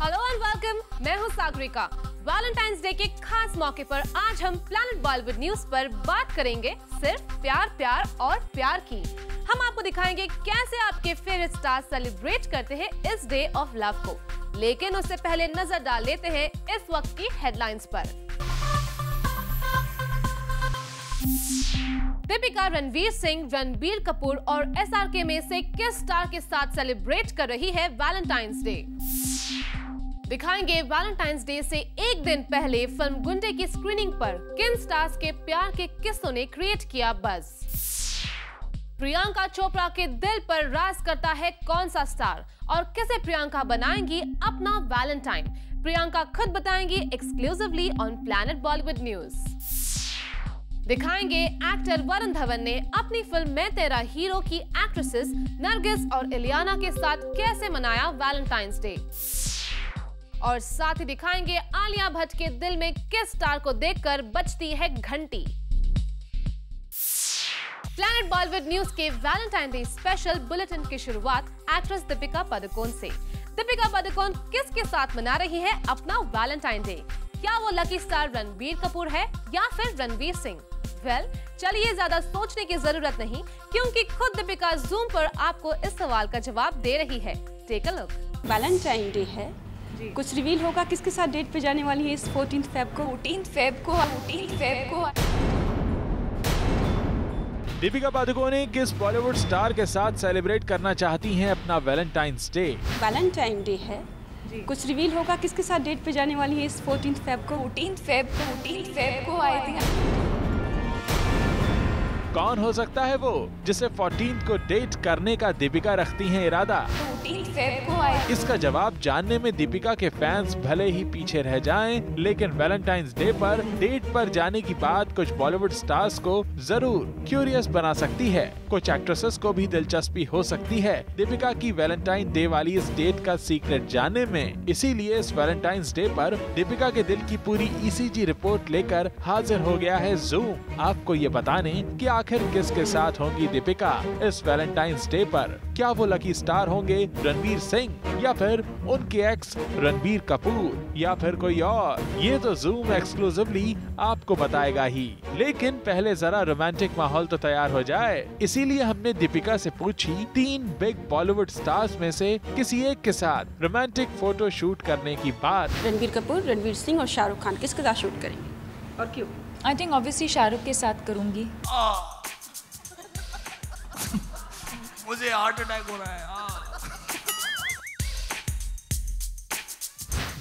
Hello and welcome, मैं हूं Sagarika. Valentine's day के खास मौके पर आज हम प्लैनेट बॉलीवुड न्यूज पर बात करेंगे सिर्फ प्यार, प्यार और प्यार की। हम आपको दिखाएंगे कैसे आपके फेवरेट स्टार सेलिब्रेट करते हैं इस डे ऑफ लव को। लेकिन उससे पहले नजर डाल लेते हैं इस वक्त की हेडलाइंस पर। दीपिका रणवीर सिंह, रणबीर कपूर और SRK में से किस स्टार के साथ सेलिब्रेट कर रही है वैलेंटाइंस डे। दिखाएंगे वैलेंटाइंस डे से एक दिन पहले फिल्म गुंडे की स्क्रीनिंग पर किन स्टार्स के प्यार के किस्सों ने क्रिएट किया बज़। प्रियंका चोपड़ा के दिल पर राज करता है कौन सा स्टार और किसे प्रियंका बनाएंगी अपना वैलेंटाइन। प्रियंका खुद बताएंगी exclusively on planet Bollywood news. दिखाएंगे एक्टर वरुण धवन ने अपनी फिल्म मैं तेरा हीरो की एक्ट्रेसेस नरगिस और इलियाना के साथ कैसे मनाया वैलेंटाइंस डे। और साथ ही दिखाएंगे आलिया भट्ट के दिल में किस स्टार को देखकर बजती है घंटी। प्लैनेट बॉलीवुड न्यूज के वैलेंटाइन डे स्पेशल बुलेटिन की शुरुआत एक्ट्रेस दीपिका पादुकोण से। दीपिका पादुकोण किसके साथ मना रही है अपना वैलेंटाइन डे? क्या वो लकी स्टार रणबीर कपूर है या फिर रणवीर सिंह? चलिए ज्यादा सोचने की जरूरत नहीं, क्योंकि खुद दीपिका जूम पर आपको इस सवाल का जवाब दे रही है। Take a look. Valentine day है, कुछ रिवील होगा किसके साथ डेट पे जाने वाली है इस 14 फेब को? 14 फेब को दीपिका पादुकोण किस बॉलीवुड स्टार के साथ सेलिब्रेट करना चाहती हैं अपना वैलेंटाइंस डे? वैलेंटाइन डे है, कुछ रिवील होगा किसके साथ डेट पे जाने वाली है इस 14 फेब को? 14 फेब को आई थी। कौन हो सकता है वो जिसे 14 को डेट करने का दीपिका रखती हैं इरादा? 14 फेब को आई। इसका जवाब जानने में दीपिका के फैंस भले ही पीछे रह जाएं, लेकिन वैलेंटाइंस डे पर डेट पर जाने की बात कुछ बॉलीवुड स्टार्स को जरूर क्यूरियस बना सकती है। कुछ एक्ट्रेसेस को भी दिलचस्पी हो सकती है दीपिका की वैलेंटाइन डे वाली इस डेट का सीक्रेट जानने में। इसीलिए इस वैलेंटाइंस डे पर दीपिका के दिल की पूरी ECG रिपोर्ट लेकर हाजिर हो गया है जूम, आपको ये बताने कि आखिर किसके साथ होंगी दीपिका इस वैलेंटाइंस डे पर। क्या वो लकी स्टार होंगे रणवीर सिंह या फिर उनके एक्स रणबीर कपूर या फिर कोई और? ये तो जूम एक्सक्लूसिवली आपको बताएगा ही। लेकिन पहले जरा रोमांटिक माहौल तो तैयार हो जाए, इसीलिए हमने दीपिका से पूछी 3 बिग बॉलीवुड स्टार्स में से किसी एक के साथ रोमांटिक फोटो शूट करने की बात। रणबीर कपूर, रणवीर सिंह और शाहरुख खान किसके साथ शूट करेंगे और क्यों? आई थिंक ऑब्वियसली शाहरुख के साथ करूंगी। मुझे हार्ट अटैक हो रहा है।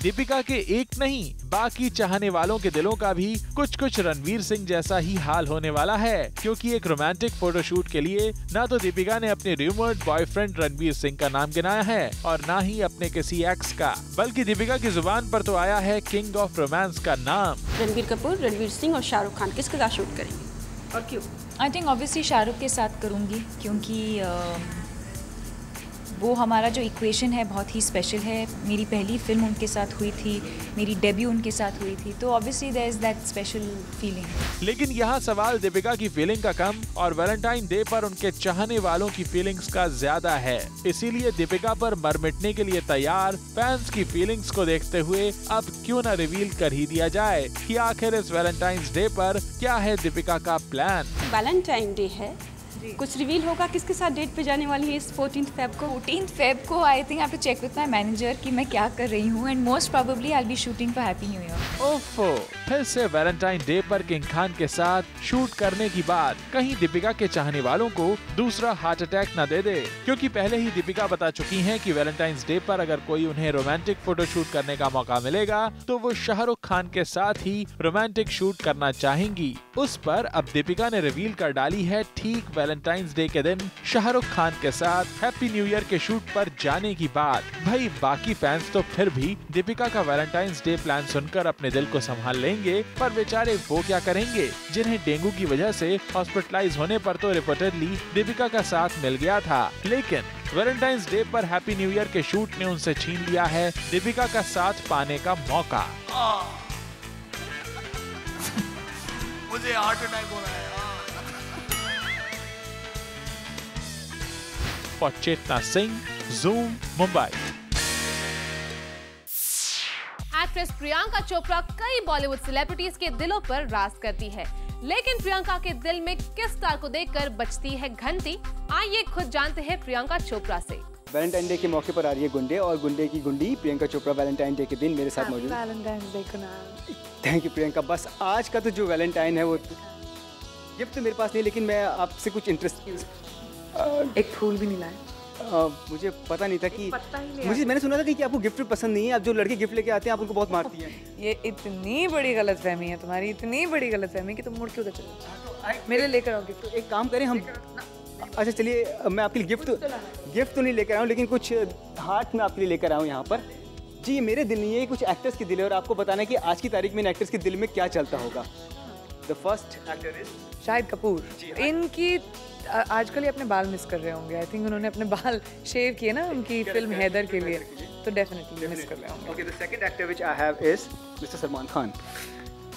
दीपिका के एक नहीं बाकी चाहने वालों के दिलों का भी कुछ रणवीर सिंह जैसा ही हाल होने वाला है, क्योंकि एक रोमांटिक फोटोशूट के लिए ना तो दीपिका ने अपने रूमर्ड बॉयफ्रेंड रणवीर सिंह का नाम गिनाया है और ना ही अपने किसी एक्स का, बल्कि दीपिका की जुबान पर तो आया है किंग ऑफ रोमांस का नाम। रणबीर कपूर, रणवीर सिंह और शाहरुख खान किसके साथ शूट करेंगे और क्यों? आई थिंक ऑब्वियसली शाहरुख के साथ करूंगी, क्योंकि वो हमारा जो इक्वेशन है बहुत ही स्पेशल है। मेरी पहली फिल्म उनके साथ हुई थी, मेरी डेब्यू उनके साथ हुई थी, तो obviously there is that special feeling. लेकिन यहाँ सवाल दीपिका की फीलिंग का कम और वैलेंटाइन डे पर उनके चाहने वालों की फीलिंग्स का ज्यादा है। इसीलिए दीपिका पर मर मिटने के लिए तैयार फैंस की फीलिंग्स को देखते हुए अब क्यों न रिवील कर ही दिया जाए कि आखिर इस वैलेंटाइंस डे पर क्या है दीपिका का प्लान। वैलेंटाइन डे है, कुछ रिवील होगा किसके साथ डेट पे जाने वाली है इस 14 फेब को? 14 फेब को I think I have to check with my manager कि मैं क्या कर रही हूँ, and most probably I will be shooting for Happy New Year. ओफो, फिर से वैलेंटाइन डे पर किंग खान के साथ शूट करने की बात कहीं दीपिका के चाहने वालों को दूसरा हार्ट अटैक न दे दे, क्योंकि पहले ही दीपिका बता चुकी हैं कि वैलेंटाइंस डे पर अगर कोई उन्हें रोमांटिक फोटो शूट करने का मौका मिलेगा तो वो शाहरुख खान के साथ ही रोमांटिक शूट करना चाहेंगी। उस पर अब दीपिका ने रिवील कर डाली है ठीक वैलेंटाइंस डे के दिन शाहरुख खान के साथ हैप्पी न्यू ईयर के शूट पर जाने की बात। भाई बाकी फैंस तो फिर भी दीपिका का वैलेंटाइंस डे प्लान सुनकर अपने दिल को संभाल लेंगे, पर बेचारे वो क्या करेंगे जिन्हें डेंगू की वजह से हॉस्पिटलाइज होने पर तो रिपोर्टेडली दीपिका का साथ मिल गया था, लेकिन वैलेंटाइंस डे पर हैप्पी न्यू ईयर के शूट ने उनसे छीन लिया है दीपिका का साथ पाने का मौका। मुझे हार्ट अटैक हो रहा है। For Chetna Singh, Zoom, Mumbai. Actress Priyanka Chopra कई बॉलीवुड सेलिब्रिटीज के दिलों पर राज करती है, लेकिन प्रियंका के दिल में किस स्टार को देखकर बजती है घंटी? आइए खुद जानते हैं प्रियंका चोपड़ा से। वैलेंटाइन डे के मौके पर आ रही है गुंडे, और गुंडे की गुंडी प्रियंका चोपड़ा वैलेंटाइन डे के दिन मेरे साथ मौजूद है। वैलेंटाइंस डे को थैंक यू प्रियंका। बस आज का तो जो वैलेंटाइन है वो गिफ्ट तो मेरे पास नहीं, लेकिन मैं आपसे कुछ इंटरेस्ट एक फूल भी नहीं लाए। मुझे पता नहीं था कि मैंने सुना था कि आपको गिफ्ट पसंद नहीं है। आप जो लड़के गिफ्ट लेके आते हैं आप उनको बहुत मारती हैं। ये इतनी बड़ी गलतफहमी है तुम्हारी, इतनी बड़ी गलतफहमी कि तुम मुड़ के उधर चले जाओ। मेरे लेकर आओ गिफ्ट। एक काम करें हम, अच्छा चलिए, मैं आपके लिए गिफ्ट तो नहीं लेकर आया हूँ, लेकिन कुछ हार्ट में आपके लिए लेकर आया हूँ यहाँ पर। जी ये मेरे दिल नहीं है, कुछ एक्टर्स के दिल है, और आपको बताना है कि आज की तारीख में इन एक्टर्स के दिल में क्या चलता होगा। The first actor is Shahid Kapoor. इनकी आजकल ये अपने बाल मिस कर रहे होंगे। आई थिंक उन्होंने अपने बाल शेव किए ना उनकी फिल्म हैदर के लिए, तो डेफिनेटली मिस कर रहे होंगे। Okay, the second actor which I have is mister Salman Khan.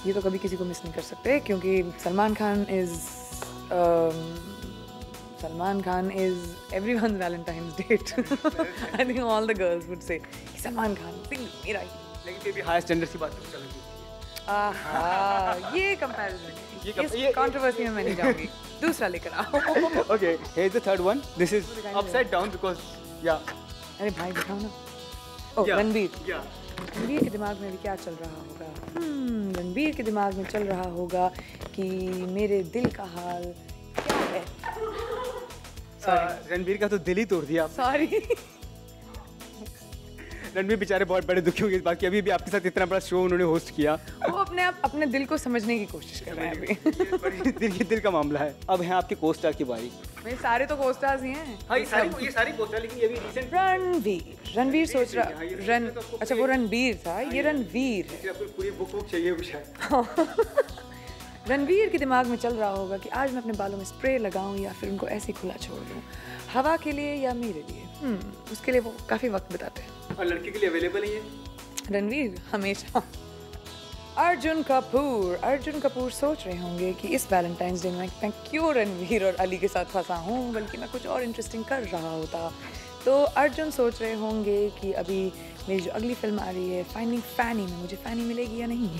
ये तो कभी किसी को मिस नहीं कर सकते, क्योंकि Salman Khan is everyone's Valentine's date. I think all the girls would say Salman Khan मेरा ही। लेकिन फिर भी हाई स्टैंडर्ड्स की बात तो चल रही आहा, ये कंपैरिजन, ये कंट्रोवर्सी में मैं नहीं जाऊंगी। दूसरा लेकर आओ। Okay, here is the third one. This is upside down because या अरे भाई दिखाओ ना। ओह रणबीर। रणबीर के दिमाग में भी क्या चल रहा होगा? रणबीर के दिमाग में चल रहा होगा कि मेरे दिल का हाल क्या है। रणबीर का तो दिल ही तोड़ दिया आपने। सॉरी। रणबीर बेचारे बहुत बड़े दुखी होंगे इस बात की। अभी भी आपके साथ इतना बड़ा शो उन्होंने होस्ट किया। वो अपने दिल को समझने की कोशिश कर रहे हैं अभी। दिल का मामला है। अब है आपके कोस्टार की बारी। मेरे सारे तो कोस्टार्स ही हैं। हाँ, ये सारी कोस्टार, लेकिन ये भी रिसेंट रणवीर सोच रहा अच्छा वो रणबीर था, ये रणवीर है। आपको पूरी बुक चाहिए शायद। रणवीर के दिमाग में चल रहा होगा कि आज मैं अपने बालों में स्प्रे लगाऊं या फिर उनको ऐसे खुला छोड़ दूं, हवा के लिए या मेरे लिए। उसके लिए वो काफ़ी वक्त बिताते हैं। और लड़के के लिए अवेलेबल है ये रणवीर हमेशा। अर्जुन कपूर सोच रहे होंगे कि इस वैलेंटाइंस डे में मैं क्यों रणवीर और अली के साथ फंसा हूँ, बल्कि मैं कुछ और इंटरेस्टिंग कर रहा होता। तो अर्जुन सोच रहे होंगे कि अभी मेरी जो अगली फिल्म आ रही है फाइंडिंग फैनी में मुझे फैनी मिलेगी या नहीं।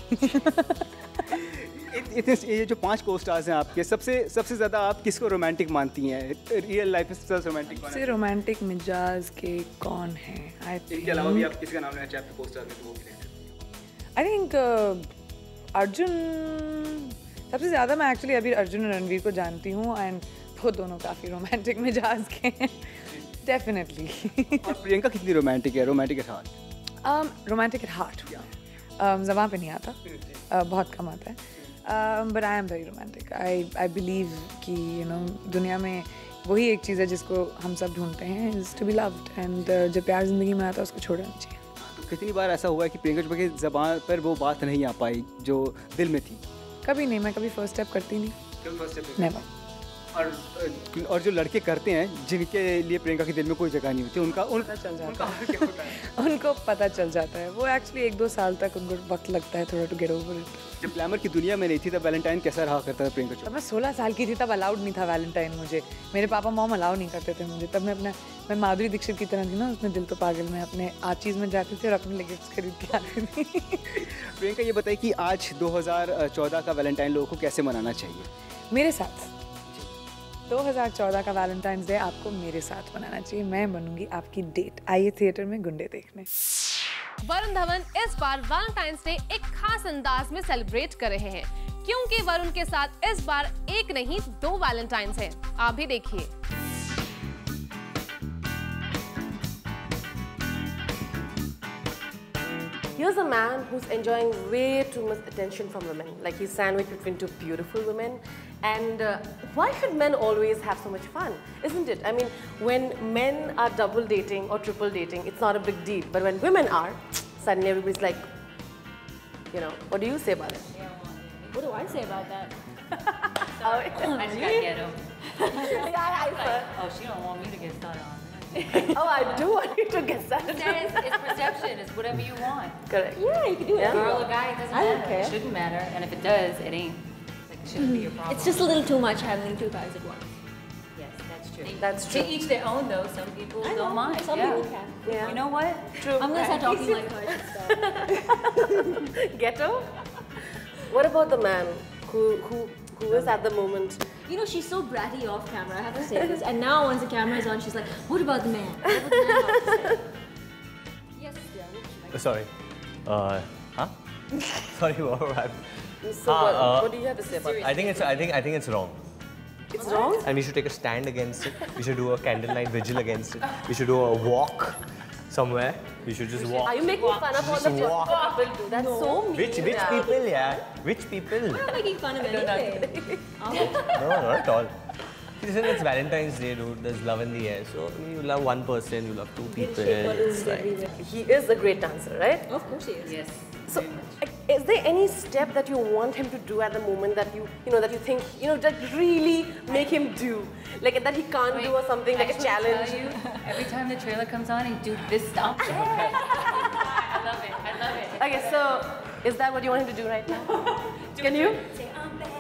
इतने ये जो 5 को-स्टार्स हैं आपके, सबसे ज़्यादा आप किसको रोमांटिक मानती हैं? रियल लाइफ में सबसे रोमांटिक कौन है? सबसे रोमांटिक मिजाज के कौन है? इनके अलावा भी आप किसका नाम लेना चाहते हैं को-स्टार में, तो वो भी ले सकते हैं। आई थिंक अर्जुन सबसे ज़्यादा। मैं एक्चुअली अभी अर्जुन और रणवीर को जानती हूँ, एंड वो दोनों काफ़ी रोमांटिक मिजाज के हैं डेफिनेटली। और प्रियंका कितनी रोमांटिक है? Romantic at heart. Romantic at heart ज़बान पे नहीं आता, बहुत कम आता है। But I am very romantic. I believe कि दुनिया में वही एक चीज़ है जिसको हम सब ढूंढते हैं, is to be loved. And जब प्यार ज़िंदगी में आता है उसको छोड़ना नहीं चाहिए। तो कितनी बार ऐसा हुआ है कि प्रियंका चोपड़ा की ज़बान पर वो बात नहीं आ पाई जो दिल में थी? कभी नहीं, मैं कभी फर्स्ट स्टेप करती नहीं। नेवर। और जो लड़के करते हैं जिनके लिए प्रियंका के दिल में कोई जगह नहीं होती, उनका चल जाता है। उनको पता चल जाता है। वो एक्चुअली 1-2 साल तक उनको वक्त लगता है थोड़ा टू गेट ओवर इट। जब ग्लैमर की दुनिया में नहीं थी तब वैलेंटाइन कैसा रहा करता था प्रियंका चोपड़ा? तब मैं 16 साल की थी, तब अलाउड नहीं था वैलेंटाइन मुझे। मेरे पापा मॉम अलाउ नहीं करते थे मुझे। तब मैं माधुरी दीक्षित की तरह थी ना, उसमें दिल तो पागल में अपने आचीज़ में जाती थी और अपने लिए गिफ्ट खरीद के आती थी। प्रियंका ये बताइए कि आज 2014 का वैलेंटाइन लोगों को कैसे मनाना चाहिए? मेरे साथ 2014 का वैलेंटाइंस डे आपको मेरे साथ मनाना चाहिए। मैं बनूंगी आपकी डेट। आइए थिएटर में गुंडे देखने। वरुण धवन इस बार वैलेंटाइंस डे एक खास अंदाज में सेलिब्रेट कर रहे हैं, क्योंकि वरुण के साथ इस बार एक नहीं 2 वैलेंटाइंस हैं। आप भी देखिए। Here's a man who's enjoying way too much attention from women. Like he's sandwiched between 2 beautiful women. And why should men always have so much fun? Isn't it? I mean, when men are double dating or triple dating, it's not a big deal. But when women are, suddenly everybody's like, what do you say about it? What do I say about that? I just gotta get him. Oh, she don't want me to get started on. Oh, I do want you to get started. It's perception. It's whatever you want. Correct. Yeah, you can do it. Girl or guy, it doesn't I don't matter. care. It shouldn't matter. And if it does, it ain't. Like, it shouldn't be your problem. It's just a little too much handling 2 guys at once. Yes, that's That's true. To each their own, though. Some people don't mind. Some people can. Yeah. You know what? True. I'm gonna start talking like her and stuff. Ghetto? What about the man who is at the moment? You know, she's so bratty off camera, I have to say this. And now once the camera is on, she's like, what about the man? What about the man have to say? Yes, yeah, what would you like? Sorry. Sorry, what happened? So what do you have to say about that? I think it's wrong. It's wrong? And we should take a stand against it. We should do a candlelight vigil against it. We should do a walk somewhere. We should just walk. Are you making fun of all the people do? That's so mean. Which people, yeah? Which people? I'm not making fun of anything. No, not at all. Listen, it's Valentine's Day, dude. There's love in the air. So you love one person, you love two people. It's like... He is a great dancer, right? Of course he is. Yes. So, is there any step that you want him to do at the moment that you think, that really make him do? Like that he can't do or something, like a challenge? Tell you, every time the trailer comes on, he do this stuff. I love it. I love it. Okay, so is that what you want him to do right now? Can you? Say, I'm bad.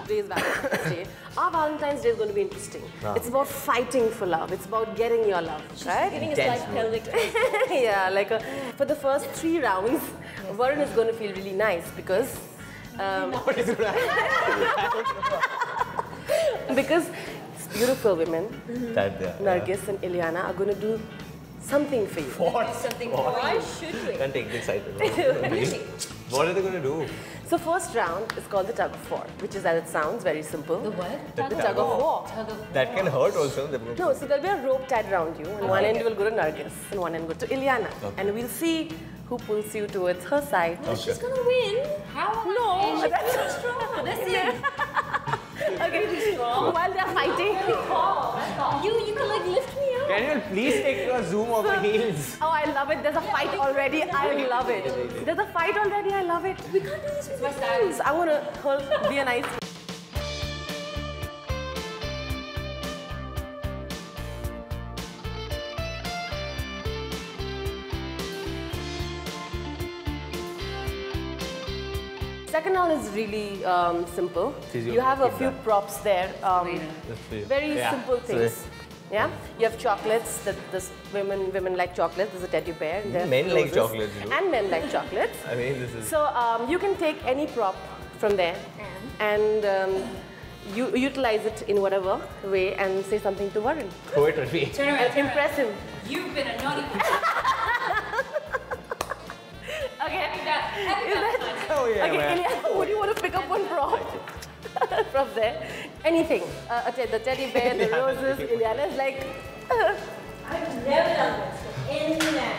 Today is Valentine's Day. Our Valentine's Day is going to be interesting. It's about fighting for love. It's about getting your love, right? Giving a slight pelvic twist. Yeah, for the first 3 rounds, Varun is going to feel really nice because... because beautiful women, Nargis and Ileana, are going to do something for you. What? Something why should we? Can't take this item. What are they going to do? So first round is called the tug of war, which is as it sounds, very simple. The what? The tug of war. That can hurt also. No, so there'll be a rope tied around you, and one end will go to Nargis, and one end go to Ileana. And we'll see who pulls you towards her side. She's gonna win. How? No, She's that's so strong. Listen. okay. While they're fighting. You can like lift me up. Can you please take a zoom of the heels? Oh, I love it. There's a fight already. I love it. There's a fight already. I love it. We can't do this with my style. I want to be a nice. Second round is really simple. You have a few props there. Very simple things. Yeah, you have chocolates. This women like chocolates. There's a teddy bear. And men like chocolates. And men like chocolates. I mean, this is. So you can take any prop from there and you utilize it in whatever way and say something to Varun. Poetry. Turn around. Impress him. You've been a naughty boy. Okay. Oh yeah, okay, man. Ilya, would you want to pick up one prop from there? Anything. The teddy bear, the roses. Ileana's like. I've never done this with any man.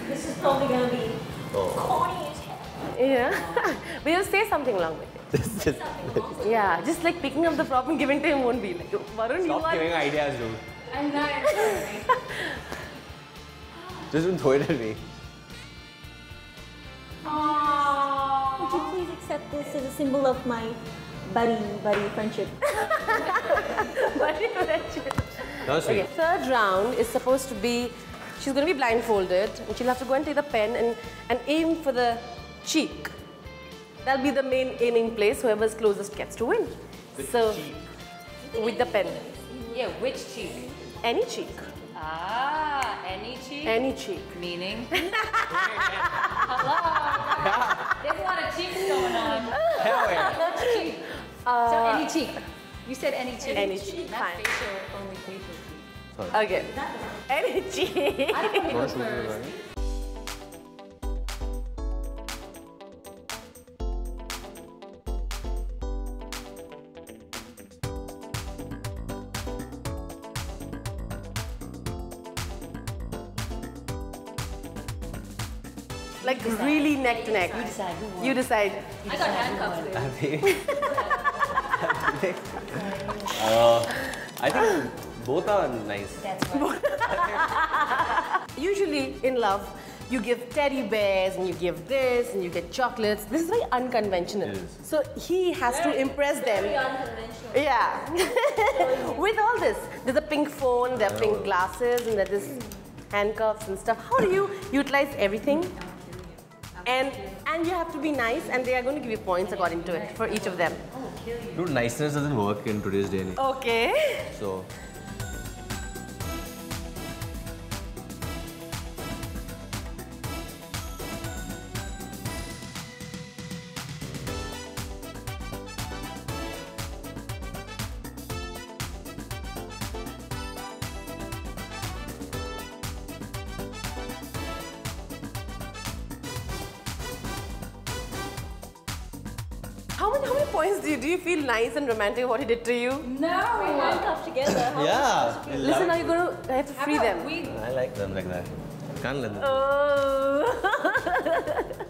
This is probably gonna be corny as hell. Yeah. But you'll say something along with it. Yeah, just like picking up the prop and giving to him won't be like, Varun, you Stop are. giving ideas, dude. I'm not. Just don't throw it at me. Would you please accept this as a symbol of my buddy friendship? Buddy friendship. No, sweet. Okay, third round is supposed to be, she's going to be blindfolded and she'll have to go and take the pen and aim for the cheek. That'll be the main aiming place. Whoever's closest gets to win. So, with the pen. Yeah, which cheek? Any cheek. Ah, any cheek? Any cheek. Meaning? Hello? There's a lot of cheeks going on. Hell yeah. Which cheek? So any cheek. You said any cheek. Any cheek, Not fine. facial, only facial cheek. Okay. Any cheek. I don't want to go first. Like really neck to neck. You decide. I got handcuffs there. I think both are nice. Usually in love, you give teddy bears and you give this and you get chocolates. This is very unconventional. So he has to impress them. Very unconventional. Yeah. With all this, there's a pink phone, there are pink glasses, and there's this handcuffs and stuff. How do you utilize everything? And you have to be nice, and they are going to give you points according to it for each of them. Dude, niceness doesn't work in today's day. Okay. So. How many points do you feel nice and romantic what he did to you? No, we handcuffed together. How Yeah. Listen, now you're going to have to free them. I like them like that. Can't let them.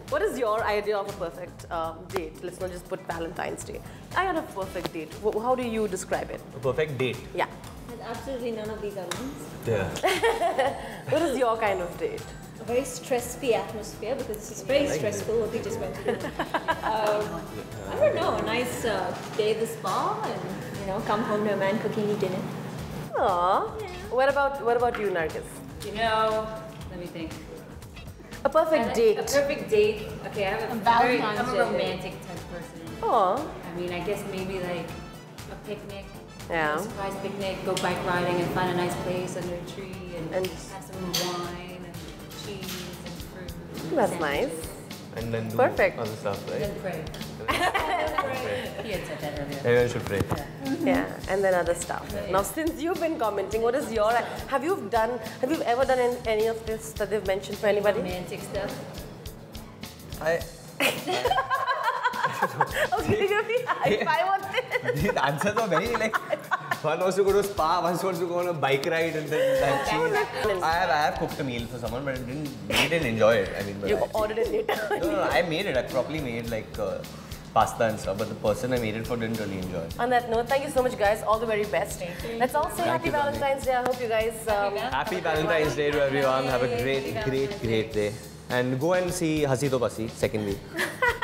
What is your idea of a perfect date? Let's not just put Valentine's Day. I got a perfect date. How do you describe it? A perfect date. Yeah. Has absolutely none of these elements. Yeah. What is your kind of date? A very stress-free atmosphere because this is very stressful what we just went through. I don't know, a nice day at the spa and come home to a man cooking you dinner. Aww. Yeah. What about you, Nargis? Let me think. A perfect date. A perfect date. Okay, I'm a romantic type person. Oh. I mean, I guess maybe like a picnic. Yeah. A surprise picnic, go bike riding and find a nice place under a tree and have some wine and cheese and fruit. That's sandwiches. nice. And then do Perfect. other stuff, right? And then pray. He had said that earlier. Everyone should pray. Yeah, and then other stuff. Now, since you've been commenting, what is your? Have you ever done any of this that they've mentioned for anybody? Romantic stuff. Okay, give me high five on this. The answers are very like. One wants to go to spa, one wants to go on a bike ride, and then that cheese. I have cooked a meal for someone, but we didn't enjoy it. I mean, but You ordered it later. No, I made it. I properly made like pasta and stuff, but the person I made it for didn't really enjoy it. On that note, thank you so much, guys. All the very best. Let's all say Happy Valentine's Day. I hope you guys. Happy Valentine's Day to everyone. Have a great day. And go and see Hasi To Basi, second week.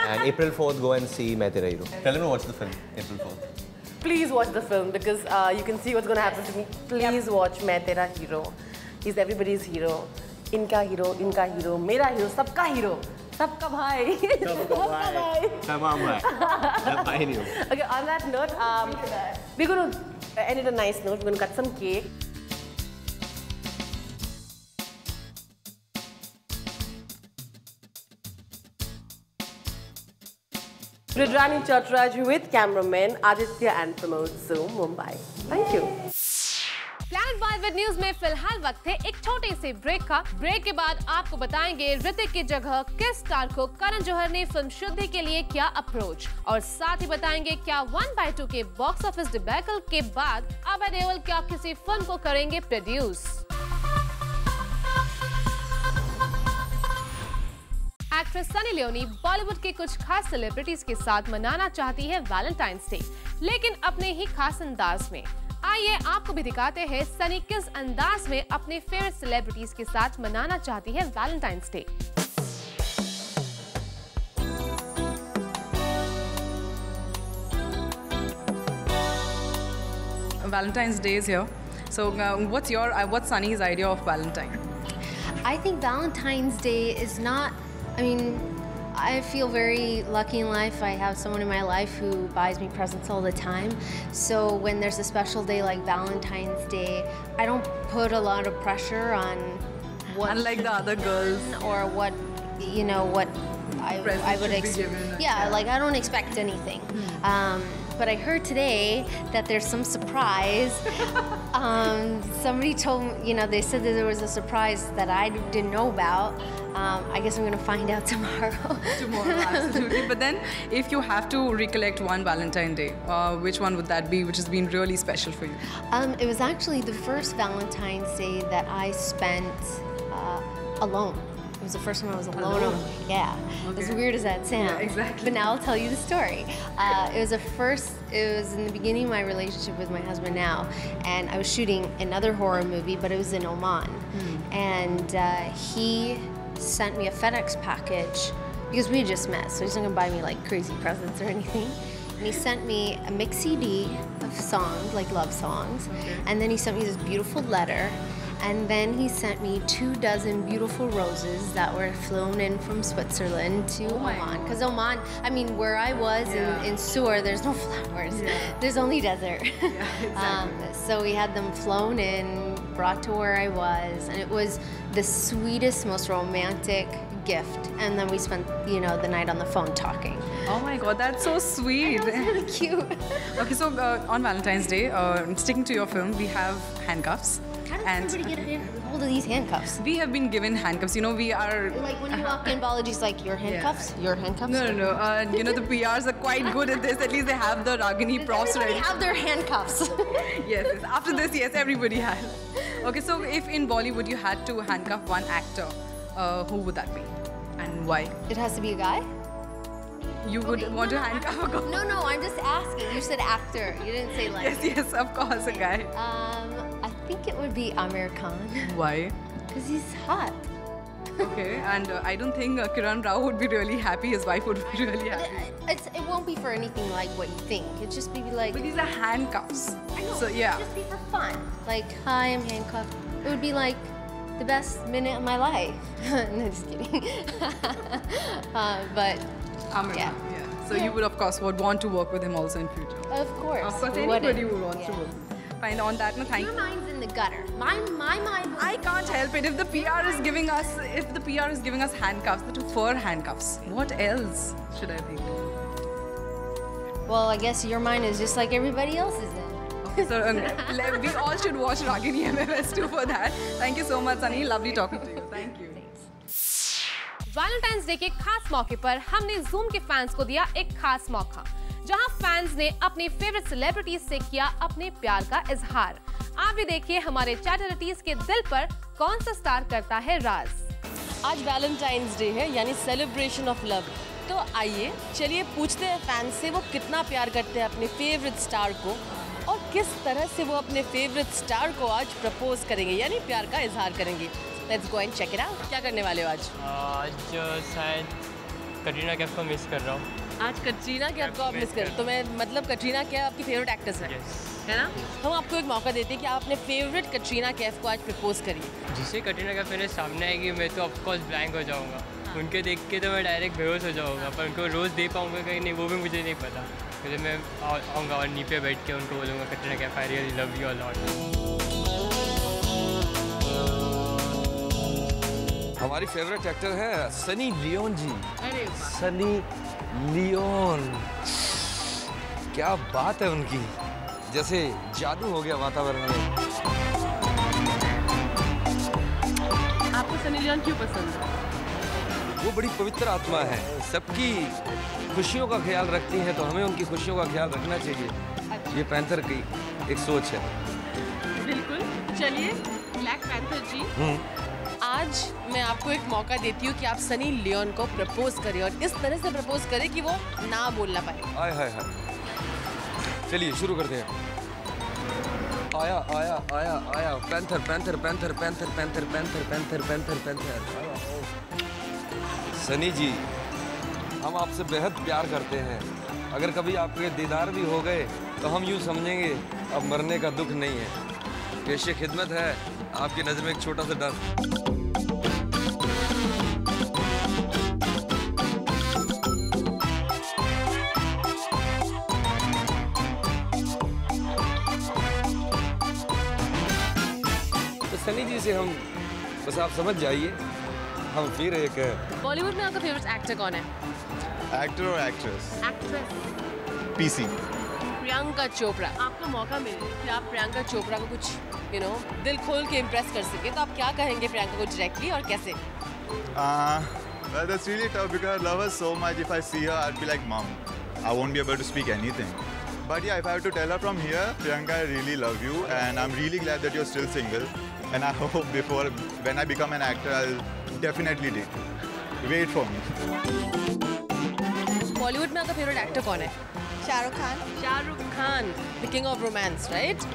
And April 4th, go and see Main Tera Hero. Tell them to watch the film, April 4th. Please watch the film because you can see what's going to happen to me. Please watch Main Tera Hero. He's everybody's hero. Inka hero, mera hero, sabka hero. Sabka bhai. Sabka bhai. Sabka bhai. Okay, on that note, we're going to end it a nice note. We're going to cut some cake. Rudrani Chatraj with cameraman Aditya and Pramod Zoom, Mumbai. Thank you. Plan Bollywood news में फिलहाल वक्त है एक छोटे से break का। Break के बाद आपको बताएंगे ऋतिक की जगह किस स्टार को करण जौहर ने फिल्म शुद्धि के लिए किया अप्रोच, और साथ ही बताएंगे क्या 1/2 के बॉक्स ऑफिस डिबैकल के बाद अभय देओल क्या किसी फिल्म को करेंगे produce. Actress Sunny Leone Bollywood के कुछ खास सेलिब्रिटीज के साथ मनाना चाहती है वैलेंटाइंस डे, लेकिन अपने ही खास अंदाज में। आइए आपको भी दिखाते हैं सनी किस अंदाज में अपने फेवरेट सेलिब्रिटीज के साथ मनाना चाहती है Valentine's day. Valentine's Day is here. So what's Sunny's idea of Valentine? I think Valentine's Day is not, I feel very lucky in life. I have someone in my life who buys me presents all the time. So when there's a special day like Valentine's Day, I don't put a lot of pressure on what, unlike the other girls, or what I would expect. Yeah, like I don't expect anything. But I heard today that there's some surprise. Somebody told me, they said that there was a surprise that I didn't know about. I guess I'm going to find out tomorrow. Tomorrow, absolutely. But then, if you have to recollect one Valentine's Day, which one would that be, which has been really special for you? It was actually the first Valentine's Day that I spent alone. It was the first time I was alone. Yeah, okay. As weird as that sounds. Yeah, exactly. But now I'll tell you the story. It was in the beginning of my relationship with my husband now, and I was shooting another horror movie, but it was in Oman. And he sent me a FedEx package because we had just met, so he's not gonna buy me like crazy presents or anything. And he sent me a mix CD of songs, like love songs, and then he sent me this beautiful letter. And then he sent me 24 beautiful roses that were flown in from Switzerland to Oman. Because Oman, I mean, where I was in Sur, there's no flowers. There's only desert. So we had them flown in, brought to where I was, and it was the sweetest, most romantic gift. And then we spent, you know, the night on the phone talking. Oh my God, that's so sweet. It was really cute. Okay, so on Valentine's Day, sticking to your film, we have handcuffs. How does everybody get hold of these handcuffs? We have been given handcuffs. You know, we are... Like when you walk in, biology's like, your handcuffs? Your handcuffs? No. You know, the PRs are quite good at this. At least they have the Ragini props ready. They have their handcuffs. Yes. After this, yes, everybody has. Okay, so if in Bollywood you had to handcuff one actor, who would that be? And why? It has to be a guy? You would want to handcuff a girl? No, I'm just asking. You said actor. You didn't say like... Yes, of course, a guy. I think it would be Amir Khan. Why? Because he's hot. Okay, and I don't think Kiran Rao would be really happy. His wife would be really happy. It won't be for anything like what you think. It'd just be like... But these are handcuffs. I know. So, yeah. It'd just be for fun. Like, hi, I'm handcuffed. It would be like the best minute of my life. No, just kidding. But... Amir Khan, So you would, of course, would want to work with him also in future. Of course. Of course, anybody would want to work. Fine, on that note, thank you. Your mind's in the gutter. My mind. I can't help it. If the PR is giving us, handcuffs, the fur handcuffs, what else should I think? Well, I guess your mind is just like everybody else's then. Okay, so we all should watch Ragini MMS2 for that. Thank you so much, Sunny. Lovely talking to you. Thank you. Valentine's day के खास मौके पर हमने Zoom के fans को दिया एक खास मौका, जहां फैंस ने अपने फेवरेट सेलिब्रिटीज से किया अपने प्यार का इजहार। आप भी देखिए हमारे चैटरिटीज के दिल पर कौन सा स्टार करता है राज। आज वैलेंटाइंस डे है, यानी सेलिब्रेशन ऑफ लव। तो आइए चलिए पूछते हैं फैंस से वो कितना प्यार करते हैं अपने फेवरेट स्टार को और किस तरह से वो अपने फेवरेट स्टार को आज प्रपोज करेंगे, यानी प्यार का इजहार करेंगे। Let's go and check it out. क्या करने वाले हो आज? शायद कटरीना कैफ को मिस कर रहा हूँ। आज कटरीना कैफ को आप मिस कर, तो मैं मतलब कटरीना कैफ आपकी फेवरेट एक्ट्रेस है, है ना? हम आपको एक मौका देते हैं कि आप अपने फेवरेट कटरीना कैफ को आज प्रपोज करिए। जिसे कटरीना कैफ मेरे सामने आएगी मैं तो ऑफकोर्स ब्लैंक हो जाऊँगा। उनके देख के तो मैं डायरेक्ट बेहोश हो जाऊँगा, पर उनको रोज़ दे पाऊँगा कहीं नहीं वो भी मुझे नहीं पता। फिर मैं आऊँगा और नी पे बैठ के उनको बोलूँगा Katrina Kaif I really love you a lot. हमारी फेवरेट एक्टर है सनी लियोन जी। सनी लियोन, क्या बात है उनकी, जैसे जादू हो गया वातावरण में। आपको सनी लियोन क्यों पसंद है? वो बड़ी पवित्र आत्मा है, सबकी खुशियों का ख्याल रखती हैं, तो हमें उनकी खुशियों का ख्याल रखना चाहिए। ये पैंथर की एक सोच है। बिल्कुल। चलिए ब्लैक पैंथर जी, आज मैं आपको एक मौका देती हूँ कि आप सनी लियोन को प्रपोज करें और इस तरह से प्रपोज करें कि वो ना बोलना पाए। आय हाय हाय, चलिए शुरू करते हैं। आया आया आया आया, panther panther panther panther panther panther panther panther panther. Sunny ji, हम आपसे बेहद प्यार करते हैं। अगर कभी आपके दीदार भी हो गए तो हम यूँ समझेंगे अब मरने का दुख नहीं है। पेशे खिदमत है, आपकी नज़र में एक छोटा सा डर। सनी जी से हम बस आप समझ जाइए, हम फिर एक बॉलीवुड में आपका फेवरेट एक्टर कौन है? एक्टर और actress? Actress PC Priyanka Chopra. आपको मौका मिले कि आप प्रियंका चोपड़ा को कुछ दिल खोल के इम्प्रेस कर सके, तो आप क्या कहेंगे प्रियंका को डायरेक्टली और कैसे? Well, that's really tough because I love her so much. If I see her, I'd be like, Mom, I won't be able to speak anything. But yeah, if I have to tell her from here, Priyanka, I really love you, and I'm really glad that you're still single. And I hope when I become an actor, I'll definitely date you. Wait for me. Bollywood में आपका favourite actor कौन है? Shahrukh Khan. Shahrukh Khan, the king of romance, right?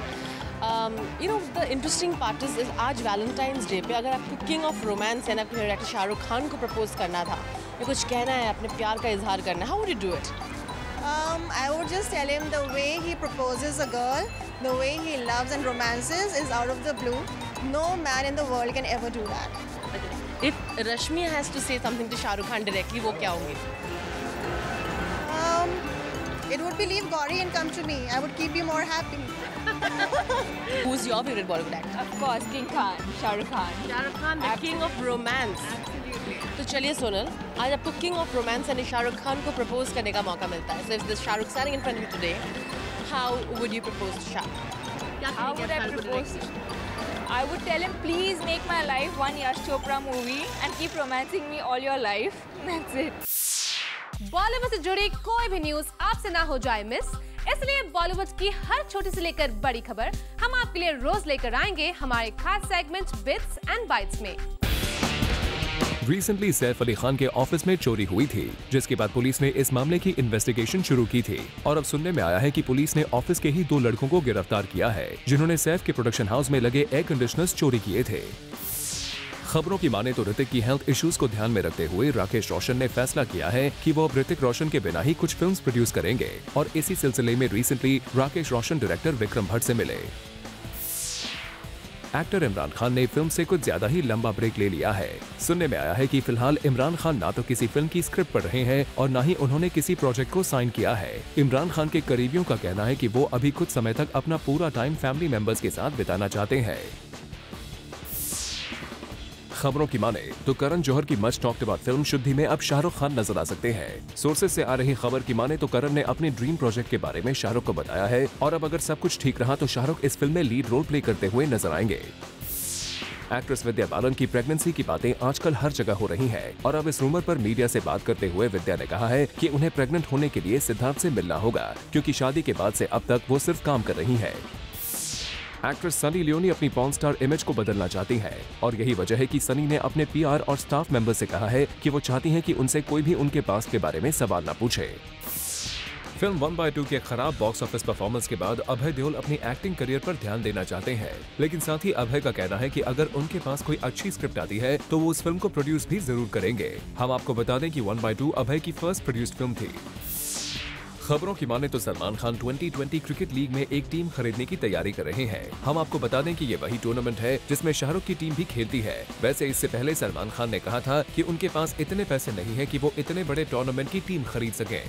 The interesting part is आज Valentine's day पे अगर आपको king of romance है ना, आपके फेवरेट एक्टर शाहरुख खान को प्रपोज करना था या कुछ कहना है, अपने प्यार का इजहार करना है, how would you do it? I would just tell him the way he proposes a girl, the way he loves and romances is out of the blue. No man in the world can ever do that. If Rashmi has to say something to Shah Rukh Khan directly, वो क्या होंगे? It would be leave Gauri and come to me. I would keep you more happy. Who's your favorite Bollywood actor? Of course, King Khan, Shah Rukh Khan. Shah Rukh Khan, the king of romance. तो चलिए सोनल, आज आपको king of romance यानी शाह रुख खान को propose करने का मौका मिलता है. So if this Shah Rukh standing in front of you today, how would you propose to Shah? How would I propose? I would tell him, please make my life one Yash Chopra movie and keep romancing me all your life. That's it. Bollywood से जुड़ी कोई भी news आपसे ना हो जाए miss, इसलिए बॉलीवुड की हर छोटी से लेकर बड़ी खबर हम आपके लिए रोज लेकर आएंगे हमारे खास सेगमेंट बिट्स एंड बाइट्स में। रिसेंटली सैफ अली खान के ऑफिस में चोरी हुई थी, जिसके बाद पुलिस ने इस मामले की इन्वेस्टिगेशन शुरू की थी और अब सुनने में आया है कि पुलिस ने ऑफिस के ही 2 लड़कों को गिरफ्तार किया है जिन्होंने सैफ के प्रोडक्शन हाउस में लगे एयर कंडीशनर्स चोरी किए थे। खबरों की माने तो ऋतिक की हेल्थ इश्यूज को ध्यान में रखते हुए राकेश रोशन ने फैसला किया है कि वो अब ऋतिक रोशन के बिना ही कुछ फिल्म्स प्रोड्यूस करेंगे और इसी सिलसिले में रिसेंटली राकेश रोशन डायरेक्टर विक्रम भट्ट से मिले। एक्टर इमरान खान ने फिल्म से कुछ ज्यादा ही लंबा ब्रेक ले लिया है। सुनने में आया है कि फिलहाल इमरान खान ना तो किसी फिल्म की स्क्रिप्ट पढ़ रहे हैं और ना ही उन्होंने किसी प्रोजेक्ट को साइन किया है। इमरान खान के करीबियों का कहना है कि वो अभी कुछ समय तक अपना पूरा टाइम फैमिली मेंबर्स के साथ बिताना चाहते हैं। खबरों की माने तो करण जौहर की मच टॉक्ड अबाउट फिल्म शुद्धि में अब शाहरुख खान नजर आ सकते हैं। सोर्सेज से आ रही खबर की माने तो करण ने अपने ड्रीम प्रोजेक्ट के बारे में शाहरुख को बताया है और अब अगर सब कुछ ठीक रहा तो शाहरुख इस फिल्म में लीड रोल प्ले करते हुए नजर आएंगे। एक्ट्रेस विद्या बालन की प्रेगनेंसी की बातें आजकल हर जगह हो रही हैं और अब इस रूमर पर मीडिया से बात करते हुए विद्या ने कहा है कि उन्हें प्रेग्नेंट होने के लिए सिद्धार्थ से मिलना होगा क्योंकि शादी के बाद से अब तक वो सिर्फ काम कर रही है। एक्ट्रेस सनी लियोनी अपनी पॉर्न स्टार इमेज को बदलना चाहती है और यही वजह है कि सनी ने अपने पीआर और स्टाफ मेंबर से कहा है कि वो चाहती हैं कि उनसे कोई भी उनके पास्ट के बारे में सवाल न पूछे। फिल्म 1/2 के खराब बॉक्स ऑफिस परफॉर्मेंस के बाद अभय देओल अपनी एक्टिंग करियर पर ध्यान देना चाहते हैं, लेकिन साथ ही अभय का कहना है कि अगर उनके पास कोई अच्छी स्क्रिप्ट आती है तो वो उस फिल्म को प्रोड्यूस भी जरूर करेंगे। हम आपको बता दें कि 1/2 अभय की फर्स्ट प्रोड्यूस्ड फिल्म थी। खबरों की माने तो सलमान खान 2020 क्रिकेट लीग में एक टीम खरीदने की तैयारी कर रहे हैं। हम आपको बता दें कि ये वही टूर्नामेंट है जिसमें शाहरुख की टीम भी खेलती है। वैसे इससे पहले सलमान खान ने कहा था कि उनके पास इतने पैसे नहीं है कि वो इतने बड़े टूर्नामेंट की टीम खरीद सकें।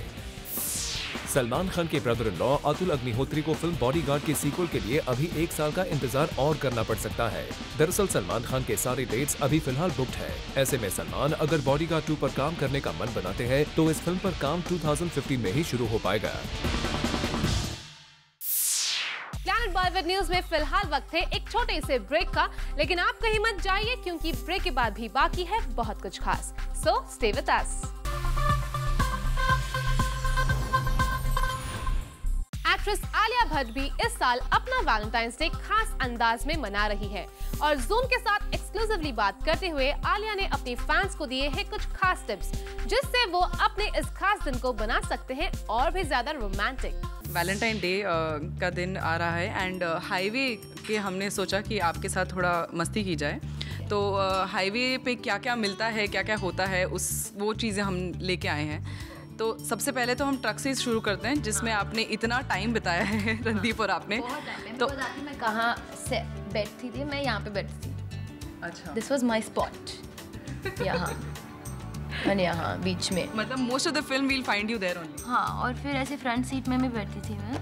सलमान खान के brother in law Atul Agnihotri को फिल्म बॉडीगार्ड के सीक्वल के लिए अभी 1 साल का इंतजार और करना पड़ सकता है। दरअसल सलमान खान के सारे डेट्स अभी फिलहाल बुक्ड है। ऐसे में सलमान अगर बॉडीगार्ड 2 पर काम करने का मन बनाते हैं तो इस फिल्म पर काम 2015 में ही शुरू हो पाएगा। प्लैनेट बॉलीवुड न्यूज में फिलहाल वक्त है एक छोटे से ब्रेक का, लेकिन आप कहीं मत जाइए क्योंकि ब्रेक के बाद भी बाकी है बहुत कुछ खास। So stay with us. Actress Alia Bhatt भी इस साल अपना वैलेंटाइंस डे खास अंदाज में मना रही है और जूम के साथ एक्सक्लूसिवली बात करते हुए आलिया ने अपनी फैंस को दिए हैं कुछ खास टिप्स जिससे वो अपने इस खास दिन को बना सकते हैं और भी ज्यादा रोमांटिक। वैलेंटाइन डे का दिन आ रहा है एंड हाईवे के हमने सोचा कि आपके साथ थोड़ा मस्ती की जाए। तो हाईवे पे क्या क्या मिलता है, क्या क्या होता है, वो चीज़ें हम लेके आए हैं। तो सबसे पहले तो हम ट्रक से शुरू करते हैं जिसमें आपने इतना टाइम बिताया है रणदीप और आपने। तो मैं कहाँ से बैठती थी, मैं यहाँ पे बैठती थी। अच्छा, दिस वाज माय स्पॉट यहाँ मैंने यहाँ बीच में, मतलब most of the film will find you there only. हाँ, और फिर ऐसे फ्रंट सीट में भी बैठती थी मैं,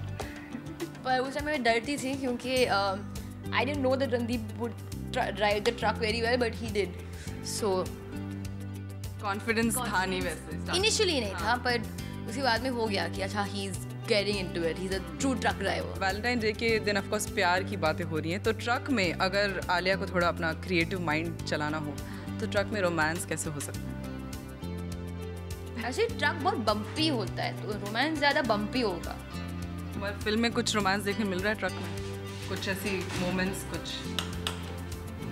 पर उस समय मैं डरती थी क्योंकि I didn't know that Randeep would drive the truck very well but he did. So confidence था नहीं वैसे, इनिशियली नहीं था, पर उसके बाद में हो गया कि अच्छा he is getting into it, he is a true truck driver. Valentine day के दिन ऑफ कोर्स प्यार की बातें हो रही हैं, तो ट्रक में अगर आलिया को थोड़ा अपना क्रिएटिव माइंड चलाना हो तो ट्रक में रोमांस कैसे हो सकता है? ऐसे ट्रक बहुत बम्पी होता है तो रोमांस ज़्यादा बम्पी होगा। फिल्म में कुछ रोमांस देखने मिल रहा है ट्रक में, कुछ ऐसी मोमेंट्स? कुछ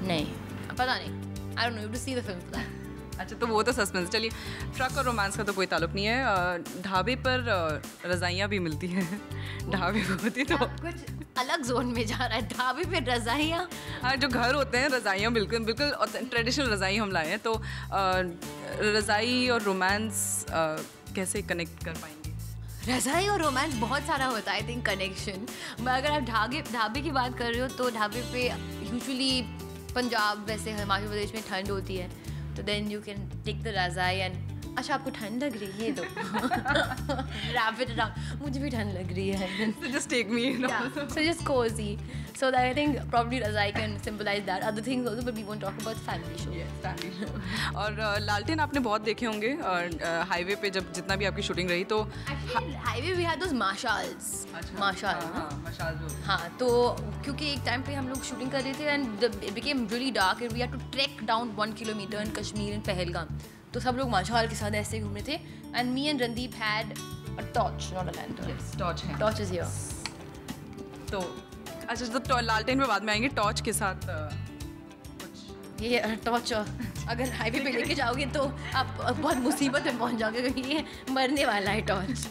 नहीं, पता नहीं, I don't know, you have to see the film for that. अच्छा, तो वो तो सस्पेंस। चलिए, ट्रक और रोमांस का तो कोई ताल्लुक नहीं है। ढाबे पर रज़ाइयाँ भी मिलती हैं, ढाबे पर होती तो कुछ अलग जोन में जा रहा है। ढाबे पे रज़ाइयाँ, हाँ, जो घर होते हैं रज़ाइयाँ बिल्कुल बिल्कुल ट्रेडिशनल रज़ाई हम लाए हैं। तो रज़ाई और रोमांस कैसे कनेक्ट कर पाएंगे? रज़ाई और रोमांस बहुत सारा होता है आई थिंक कनेक्शन। अगर आप ढाबे की बात कर रहे हो तो ढाबे पे यूजुअली पंजाब वैसे हिमाचल प्रदेश में ठंड होती है, तो then you can take the razai and अच्छा आपको ठंड लग रही है तो wrap it around. मुझे भी ठंड लग रही है. So just take me. So just cozy. So that I think probably Razai can symbolize that. Other things also, but we won't talk about family show. Yes, family show. और लालटेन आपने बहुत देखे होंगे हाईवे पे जब जितना भी आपकी शूटिंग रही तो highway we had those marshals. माशाल. हाँ तो क्योंकि एक टाइम पे हम लोग शूटिंग कर रहे थे and it became really dark and we had to trek down 1 kilometer in Kashmir in Pahalgam. तो सब लोग माशाल के साथ ऐसे घूम रहे थे and me and Randeep had a torch, not a lantern. Yes, torch है. Torch is here. तो अच्छा तो लालटेन पे बाद में आएंगे. टॉर्च के साथ ये टॉर्च अगर हाईवे पे लेके जाओगे तो आप बहुत मुसीबत में पहुंच जाओगे क्योंकि ये मरने वाला है टॉर्च.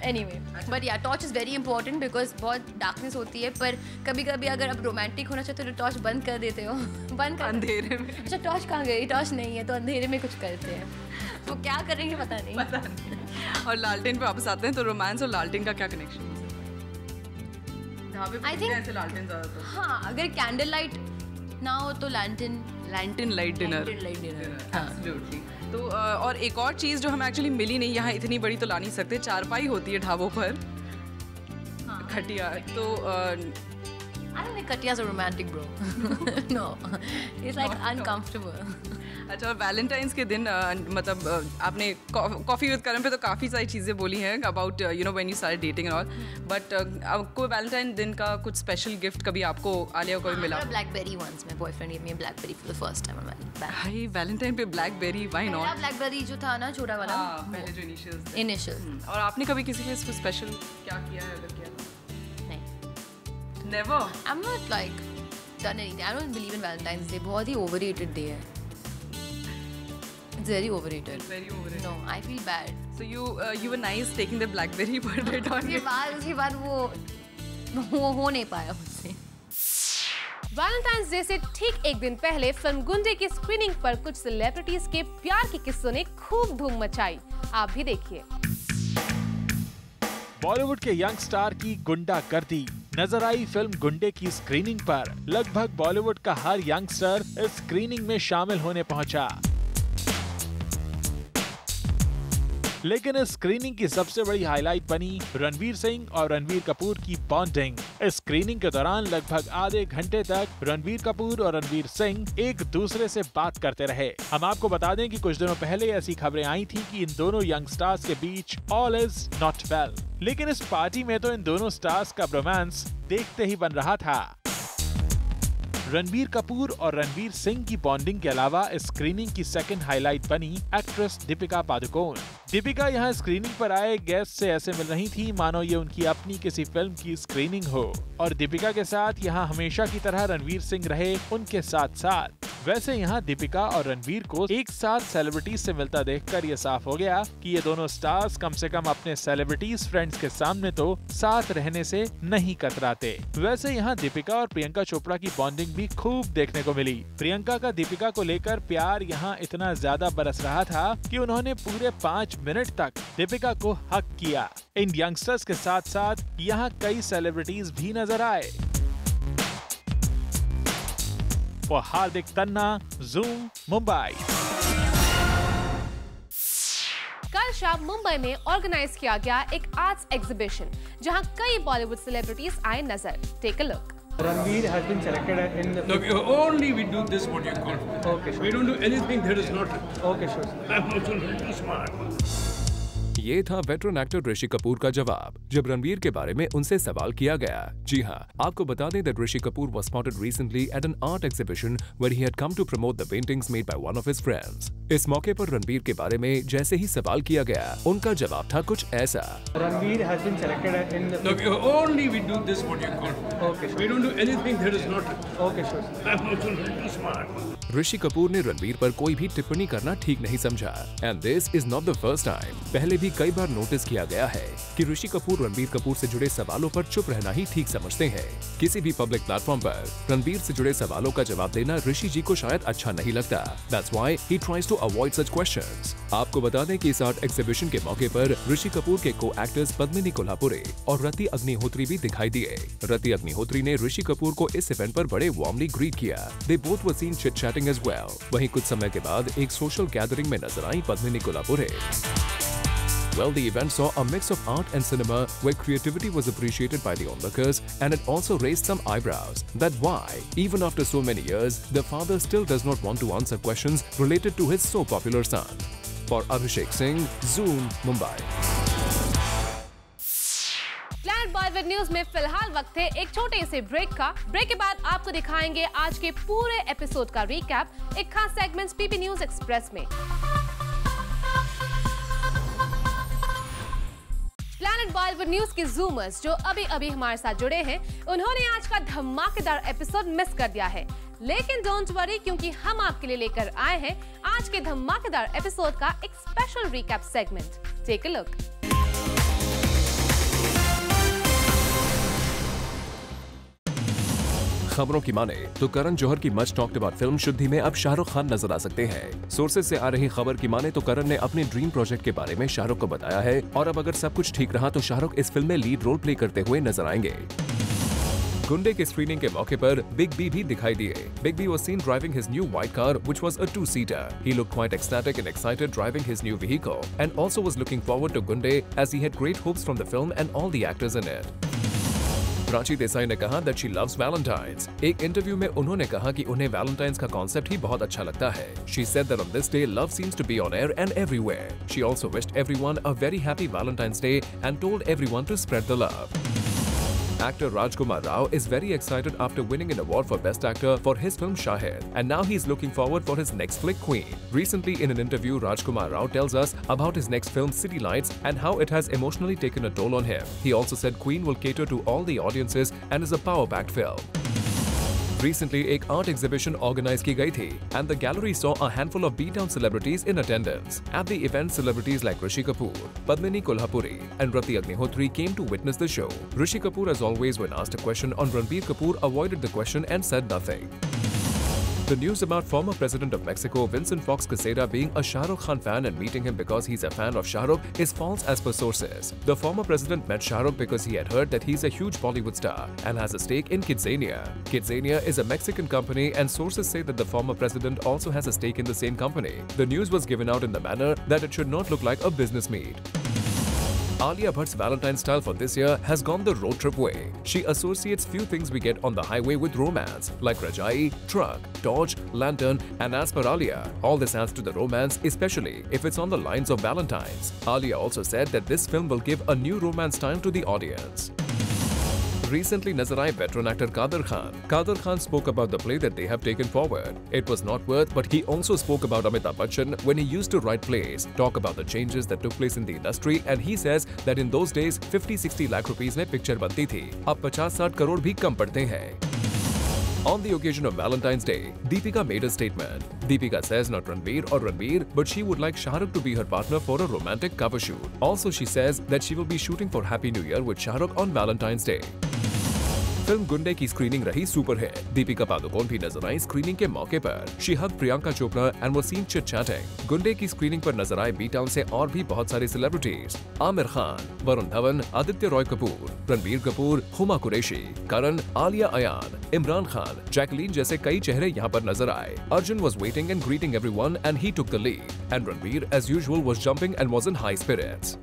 एनीवे बट या torch is very important because बहुत डार्कनेस होती है, पर कभी कभी अगर आप रोमांटिक होना चाहते हो तो टॉर्च बंद कर देते हो. बंद कर अंधेरे में. अच्छा टॉर्च कहाँ गई? टॉर्च नहीं है तो अंधेरे में कुछ करते हैं. तो क्या करेंगे पता नहीं. और लालटेन पे वापस आते हैं तो रोमांस और लालटेन का क्या कनेक्शन? आई थिंक हाँ अगर कैंडल लाइट ना हो तो लैंटर्न लाइट डिनर. एब्सोल्युटली. तो और एक और चीज़ जो हमें एक्चुअली मिली नहीं, यहाँ इतनी बड़ी तो ला नहीं सकते, चारपाई होती है ढाबों पर. खटिया. तो I don't think Katya's a romantic bro. No, it's like uncomfortable. अच्छा वैलेंटाइंस के दिन मतलब आपने कॉफ़ी विद करण पे तो काफ़ी सारी चीज़ें बोली हैं about you know when you started dating and all, but आपको वैलेंटाइन दिन का कुछ स्पेशल गिफ्ट कभी आपको आलिया को मिला? BlackBerry once my boyfriend give me a BlackBerry for the first time. भाई वैलेंटाइन पे ब्लैकबेरी व्हाई नॉट? ब्लैकबेरी जो था ना छोटा वाला, पहले जो इनिशियल्स. इनिशियल. और आपने कभी किसी के लिए स्पेशल क्या किया है? अगर किया नहीं. Never. I am not like done anything. I don't believe in Valentine's day. बहुत ही ओवररेटेड डे है. It's very overrated. Very overrated. No, I feel bad. So you were nice taking the BlackBerry but returning. उसके बाद वो हो नहीं पाया मुझसे. Valentine's day से ठीक एक दिन पहले फिल्म गुंडे की स्क्रीनिंग पर कुछ सेलिब्रिटीज के प्यार के किस्सों ने खूब धूम मचाई. आप भी देखिए. बॉलीवुड के यंग स्टार की गुंडागर्दी नजर आई फिल्म गुंडे की स्क्रीनिंग पर. लगभग बॉलीवुड का हर यंगस्टर इस स्क्रीनिंग में शामिल होने पहुंचा. लेकिन इस स्क्रीनिंग की सबसे बड़ी हाईलाइट बनी रणवीर सिंह और रणवीर कपूर की बॉन्डिंग. इस स्क्रीनिंग के दौरान लगभग आधे घंटे तक रणवीर कपूर और रणवीर सिंह एक दूसरे से बात करते रहे. हम आपको बता दें कि कुछ दिनों पहले ऐसी खबरें आई थी कि इन दोनों यंग स्टार्स के बीच ऑल इज नॉट वेल, लेकिन इस पार्टी में तो इन दोनों स्टार्स का रोमांस देखते ही बन रहा था. रणबीर कपूर और रणवीर सिंह की बॉन्डिंग के अलावा इस स्क्रीनिंग की सेकंड हाईलाइट बनी एक्ट्रेस दीपिका पादुकोण. दीपिका यहाँ स्क्रीनिंग पर आए गेस्ट से ऐसे मिल रही थी मानो ये उनकी अपनी किसी फिल्म की स्क्रीनिंग हो. और दीपिका के साथ यहाँ हमेशा की तरह रणवीर सिंह रहे उनके साथ साथ. वैसे यहाँ दीपिका और रणवीर को एक साथ सेलिब्रिटीज से मिलता देखकर ये साफ हो गया कि ये दोनों स्टार्स कम से कम अपने सेलिब्रिटीज फ्रेंड्स के सामने तो साथ रहने से नहीं कतराते. वैसे यहाँ दीपिका और प्रियंका चोपड़ा की बॉन्डिंग भी खूब देखने को मिली. प्रियंका का दीपिका को लेकर प्यार यहाँ इतना ज्यादा बरस रहा था कि उन्होंने पूरे 5 मिनट तक दीपिका को हक किया. इन यंगस्टर्स के साथ साथ यहाँ कई सेलिब्रिटीज भी नजर आए. For Hardik Tanna, Zoom, Mumbai. कल शाम मुंबई में ऑर्गेनाइज किया गया एक आर्ट्स एग्जीबिशन जहां कई बॉलीवुड सेलिब्रिटीज आए नजर. Take a look. Ranveer has been selected in the... No, only we do this what you call. Okay, sure. We don't do anything that is not... Okay, sure. I'm also too smart. ये था veteran actor Rishi Kapoor का जवाब जब रणवीर के बारे में उनसे सवाल किया गया. जी हाँ, आपको बता दें that Rishi Kapoor was spotted recently at an art exhibition where he had come to promote the paintings made by one of his friends. इस मौके पर रणवीर के बारे में जैसे ही सवाल किया गया, उनका जवाब था कुछ ऐसा. Ranveer has been selected in the... No, only we do this what you call. Okay, sure. We don't do anything that is not... Okay, sure. I'm also too smart. Rishi Kapoor ने रणवीर पर कोई भी टिप्पणी करना ठीक नहीं समझा. And this is not the first time. पहले भी भी कई बार नोटिस किया गया है कि ऋषि कपूर रणबीर कपूर से जुड़े सवालों पर चुप रहना ही ठीक समझते हैं। किसी भी पब्लिक प्लेटफॉर्म पर रणबीर से जुड़े सवालों का जवाब देना ऋषि जी को शायद अच्छा नहीं लगता। That's why he tries to avoid such questions। आपको बता दें कि इस आर्ट एग्जीबिशन के मौके पर ऋषि कपूर के को एक्टर्स पद्मिनी कोल्हापुरे और रति अग्निहोत्री भी दिखाई दिए। रति अग्निहोत्री ने ऋषि कपूर को इस इवेंट पर बड़े वार्मली ग्रीट किया। They both were seen chit-chatting as well। वहीं कुछ समय के बाद एक सोशल गैदरिंग में नजर आई Padmini Kolhapure. Well, the event saw a mix of art and cinema where creativity was appreciated by the onlookers and it also raised some eyebrows. That's why, even after so many years, the father still does not want to answer questions related to his so popular son. For Abhishek Singh, Zoom, Mumbai. Planet Bollywood news में फिलहाल वक्त है एक छोटे से break का। Break के बाद आपको दिखाएंगे आज के पूरे एपिसोड का रिकैप एक खास सेगमेंट पीपी न्यूज एक्सप्रेस में। प्लैनेट बॉलीवुड न्यूज के जूमर्स जो अभी हमारे साथ जुड़े हैं, उन्होंने आज का धमाकेदार एपिसोड मिस कर दिया है, लेकिन डोंट वरी क्योंकि हम आपके लिए लेकर आए हैं आज के धमाकेदार एपिसोड का एक special recap segment. Take a look. खबरों की माने तो करण जौहर की मच टॉक्ड अबाउट फिल्म शुद्धि में अब शाहरुख खान नजर आ सकते हैं। सोर्सेज से आ रही खबर की माने तो करण ने अपने ड्रीम प्रोजेक्ट के बारे में शाहरुख को बताया है और अब अगर सब कुछ ठीक रहा तो शाहरुख इस फिल्म में लीड रोल प्ले करते हुए नजर आएंगे। गुंडे के स्क्रीनिंग के मौके पर बिग बी भी दिखाई दिए। Big B was seen driving his new white car, which was a two-seater. He looked quite ecstatic and excited driving his new vehicle, and also was looking forward to Gunde as he had great hopes from the film and all the actors in it. Prachi Desai ने कहा that she loves Valentines। एक interview में उन्होंने कहा कि उन्हें Valentines का concept ही बहुत अच्छा लगता है। She said that on this day love seems to be on air and everywhere। She also wished everyone a very happy Valentine's Day and told everyone to spread the love। Actor Rajkumar Rao is very excited after winning an award for Best Actor for his film Shahid, and now he's looking forward for his next flick Queen. Recently, in an interview, Rajkumar Rao tells us about his next film City Lights and how it has emotionally taken a toll on him. He also said Queen will cater to all the audiences and is a power-packed film. Recently, एक art exhibition organized की गई थी, and the gallery saw a handful of B-town celebrities in attendance. At the event, celebrities like Rishi Kapoor, Padmini Kolhapuri, and Rati Agnihotri came to witness the show. Rishi Kapoor, as always, when asked a question on Ranbir Kapoor, avoided the question and said nothing. The news about former president of Mexico, Vincent Fox Quesada, being a Shah Rukh Khan fan and meeting him because he's a fan of Shah Rukh is false as per sources. The former president met Shah Rukh because he had heard that he's a huge Bollywood star and has a stake in Kidzania. Kidzania is a Mexican company and sources say that the former president also has a stake in the same company. The news was given out in the manner that it should not look like a business meet. Alia Bhatt's Valentine's style for this year has gone the road trip way. She associates few things we get on the highway with romance, like Rajai, truck, torch, lantern, and as per Alia, all this adds to the romance, especially if it's on the lines of Valentine's. Alia also said that this film will give a new romance style to the audience. Recently nazar aaye veteran actor Kader Khan. Kader Khan spoke about the play that they have taken forward. It was not worth, but he also spoke about Amitabh Bachchan when he used to write plays, talk about the changes that took place in the industry, and he says that in those days 50-60 lakh rupees में picture बनती थी, अब 50-60 करोड़ भी कम पड़ते हैं. On the occasion of Valentine's Day, Deepika made a statement. Deepika says not Ranbir or Ranbir, but she would like Shah Rukh to be her partner for a romantic cover shoot. Also, she says that she will be shooting for Happy New Year with Shah Rukh on Valentine's Day. Film गुंडे की screening रही super hit. Deepika Padukone भी नजर आई screening के मौके पर। She hug Priyanka Chopra and was scene chit-chatting. गुंडे की स्क्रीनिंग पर नजर आए बी टाउन से और भी बहुत सारे सेलिब्रिटीज। आमिर खान, वरुण धवन, आदित्य रॉय कपूर, रणबीर कपूर, हुमा कुरैशी, करण, आलिया अयान, इमरान खान, जैकलीन जैसे कई चेहरे यहाँ पर नजर आए। Arjun was waiting and greeting everyone and he took the lead. And Ranbir, as usual, was jumping and was in high spirits.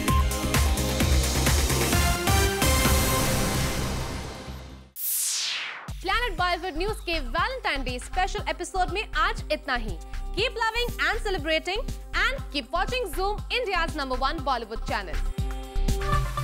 Planet Bollywood news के वैलेंटाइन डे स्पेशल एपिसोड में आज इतना ही। Keep loving and celebrating and keep watching Zoom, India's #1 Bollywood channel.